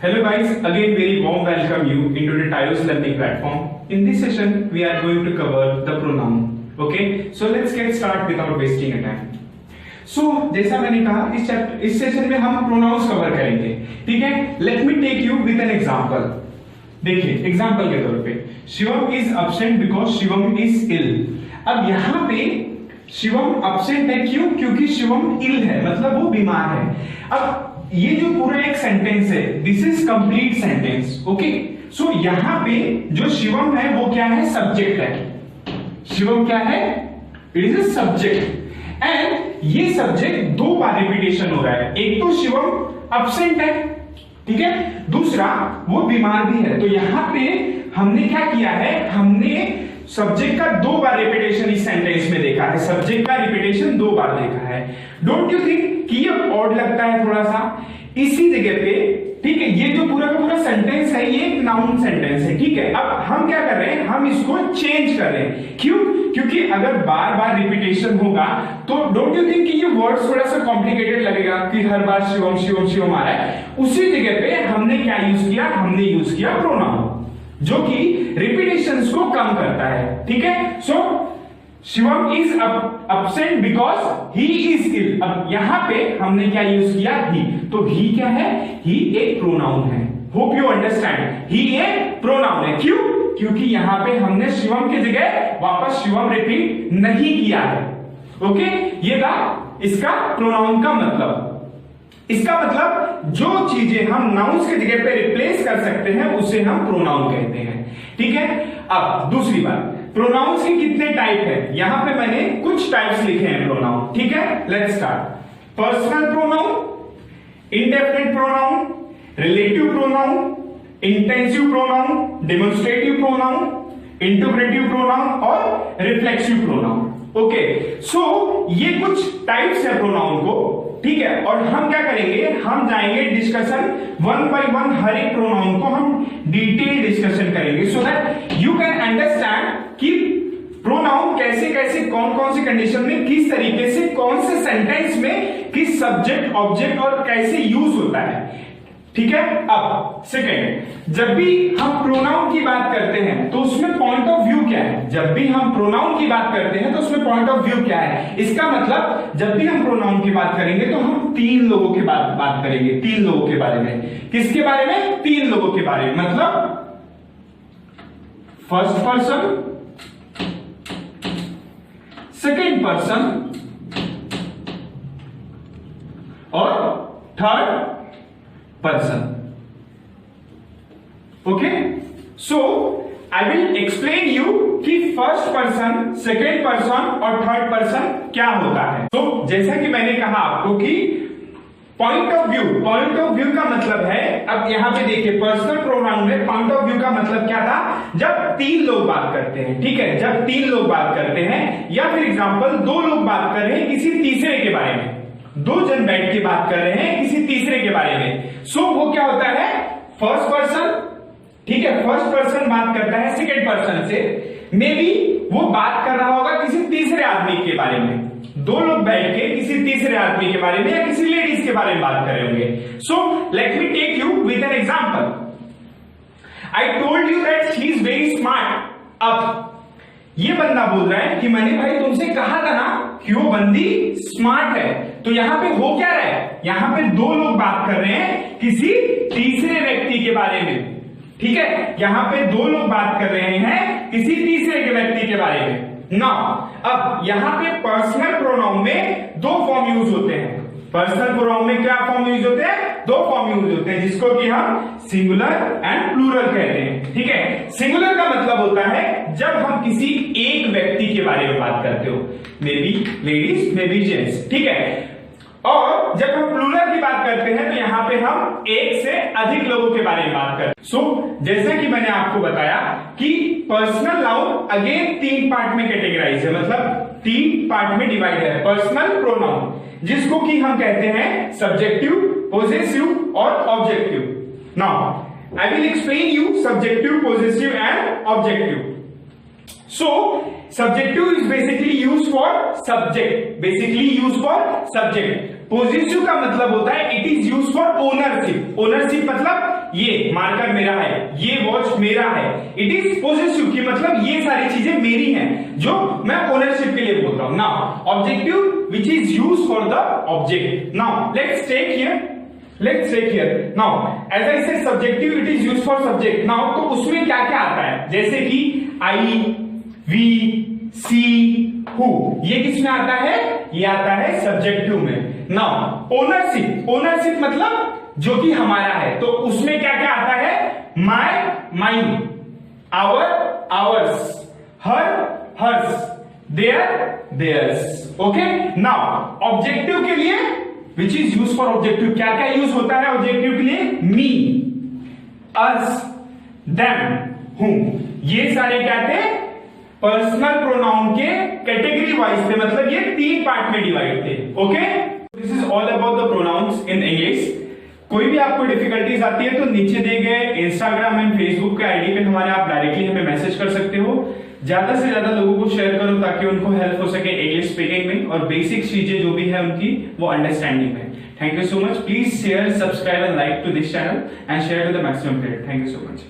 Hello guys, again very warm welcome you into the Tyros learning platform. In this session, we are going to cover the pronoun. Okay, so let's get start without wasting a time. So जैसा मैंने कहा इस session में हम pronounce cover करेंगे, ठीक है? Let me take you with an example. देखिए एग्जाम्पल के तौर पे Shivam is absent because Shivam is ill. अब यहाँ पे शिवम absent है क्यों? क्योंकि शिवम ill है, मतलब वो बीमार है. अब ये जो पूरा एक सेंटेंस है, this is complete sentence. Okay, so यहाँ पे जो शिवम है वो क्या है? सब्जेक्ट है. शिवम क्या है? It is a subject. And ये सब्जेक्ट दो बार रिपीटेशन हो रहा है. एक तो शिवम absent है, ठीक है, दूसरा वो बीमार भी है. तो यहां पे हमने क्या किया है? हमने सब्जेक्ट का दो बार रिपीटेशन इस सेंटेंस में देखा है. सब्जेक्ट का रिपीटेशन दो बार देखा है. डोंट यू थिंक कि ये ऑड लगता है थोड़ा सा? इसी जगह पे, ठीक है, ये जो पूरा का पूरा सेंटेंस है ये एक नाउन सेंटेंस है, ठीक है. अब हम क्या कर रहे हैं? हम इसको चेंज कर रहे हैं. क्यों? क्योंकि अगर बार बार रिपीटेशन होगा तो डोंट यू थिंक कि ये वर्ड थोड़ा सा कॉम्प्लिकेटेड लगेगा कि हर बार शिवम शिवम शिवम आ रहा है. उसी जगह पे हमने क्या यूज किया? हमने यूज किया प्रोनाउन, जो कि रिपीटेशंस को कम करता है, ठीक है. So Shivam is absent because he is ill. अब यहां पे हमने क्या यूज किया? ही. तो ही क्या है? ही एक प्रोनाउन है. Hope you understand. ही एक प्रोनाउन है. क्यों? क्योंकि यहां पे हमने शिवम की जगह वापस शिवम रिपीट नहीं किया है. ओके, ये था इसका प्रोनाउन का मतलब. इसका मतलब जो चीजें हम नाउन्स की जगह पे रिप्लेस कर सकते हैं उसे हम प्रोनाउन कहते हैं, ठीक है. अब दूसरी बात, प्रोनाउंस के कितने टाइप है? यहां पे मैंने कुछ टाइप्स लिखे हैं प्रोनाउन, ठीक है. Let's start. Personal pronoun, indefinite pronoun, relative pronoun, intensive pronoun, demonstrative pronoun, interpretive pronoun और रिफ्लेक्सिव प्रोनाउन. ओके, सो ये कुछ टाइप्स है प्रोनाउन को, ठीक है. और हम क्या करेंगे? हम जाएंगे डिस्कशन वन बाय वन, हर एक प्रोनाउन को हम डिटेल डिस्कशन करेंगे so that you can understand कि प्रोनाउन कैसे कैसे कौन कौन सी कंडीशन में किस तरीके से कौन से सेंटेंस में किस सब्जेक्ट ऑब्जेक्ट और कैसे यूज होता है, ठीक है. अब सेकेंड, जब भी हम प्रोनाउन की बात करते हैं तो उसमें पॉइंट ऑफ व्यू क्या है? जब भी हम प्रोनाउन की बात करते हैं तो उसमें पॉइंट ऑफ व्यू क्या है? इसका मतलब जब भी हम प्रोनाउन की बात करेंगे तो हम तीन लोगों की बात करेंगे. तीन लोगों के बारे में. किसके बारे में? तीन लोगों के बारे में. मतलब फर्स्ट पर्सन, सेकेंड पर्सन और third person. Okay, so I will explain you कि फर्स्ट पर्सन, सेकेंड पर्सन और थर्ड पर्सन क्या होता है. तो जैसा कि मैंने कहा आपको कि पॉइंट ऑफ व्यू का मतलब है, अब यहां पे देखिए पर्सनल प्रोनाउन में पॉइंट ऑफ व्यू का मतलब क्या था? जब तीन लोग बात करते हैं, ठीक है, जब तीन लोग बात करते हैं या फिर एग्जांपल दो लोग बात कर रहे हैं किसी तीसरे के बारे में, दो जन बैठ के बात कर रहे हैं किसी तीसरे के बारे में. सो वो क्या होता है? फर्स्ट पर्सन, ठीक है, फर्स्ट पर्सन बात करता है सेकेंड पर्सन से. मे बी वो बात कर रहा होगा किसी तीसरे आदमी के बारे में. दो लोग बैठ के किसी तीसरे आदमी के बारे में या किसी लेडीज के बारे में बात कर रहे होंगे. So let me take you with an example. I told you that she is very smart. अब ये बंदा बोल रहा है कि मैंने भाई तुमसे कहा था ना कि वो बंदी स्मार्ट है. तो यहां पे हो क्या रहा है? यहां पे दो लोग बात कर रहे हैं किसी तीसरे व्यक्ति के बारे में, ठीक है. यहां पे दो लोग बात कर रहे हैं किसी तीसरे के व्यक्ति के बारे में. नाउ अब यहां पे पर्सनल प्रोनाउन में दो फॉर्म यूज होते हैं. पर्सनल प्रोनाउन में क्या फॉर्म यूज होते हैं? दो फॉर्म यूज होते हैं, जिसको कि हम सिंगुलर एंड प्लूरल कहते हैं, ठीक है. सिंगुलर का मतलब होता है जब हम किसी एक व्यक्ति के बारे में बात करते हो, may be ladies, may be gents, ठीक है. और जब हम प्लूरल की बात करते हैं तो यहां पे हम एक से अधिक लोगों के बारे में बात करते हैं. सो जैसा कि मैंने आपको बताया कि पर्सनल नाउन अगेन तीन पार्ट में कैटेगराइज है, मतलब तीन पार्ट में डिवाइड है. पर्सनल प्रोनाउन, जिसको कि हम कहते हैं सब्जेक्टिव, पोजेसिव और objective. Now I will explain you subjective, possessive and objective. So subjective is basically used for subject. Possessive का मतलब होता है it is used for ownership. मतलब ये मार्कर मेरा है, ये वॉच मेरा है। इट इज पोजेसिव की मतलब ये सारी चीजें मेरी हैं, जो मैं ओनरशिप के लिए बोल रहा हूं। Now objective which is use for the object. Now let's take here now as I said subjective it is use for subject. Now तो उसमें क्या क्या आता है, जैसे कि आई, वी, सी, हु, ये किसमें आता है, ये आता है सब्जेक्टिव में। नाउ ओनरशिप मतलब जो कि हमारा है, तो उसमें क्या क्या आता है, my, mine, our, ours, her, hers, their, theirs. Okay. Now objective के लिए which is use for objective, क्या क्या यूज होता है ऑब्जेक्टिव के लिए, मी, अस, देम, हुम, ये सारे क्या थे, पर्सनल प्रोनाउन के कैटेगरी वाइज थे, मतलब ये 3 पार्ट में डिवाइड थे। Okay, this is all about the pronounce in English. कोई भी आपको डिफिकल्टीज आती है तो नीचे दिए गए इंस्टाग्राम एंड फेसबुक के आईडी पे हमारे आप डायरेक्टली हमें मैसेज कर सकते हो। ज्यादा से ज्यादा लोगों को शेयर करो ताकि उनको हेल्प हो सके इंग्लिश स्पीकिंग में और बेसिक चीजें जो भी है उनकी वो अंडरस्टैंडिंग में। Thank you so much. Please share, subscribe and like to this channel and share to the maximum period. Thank you so much.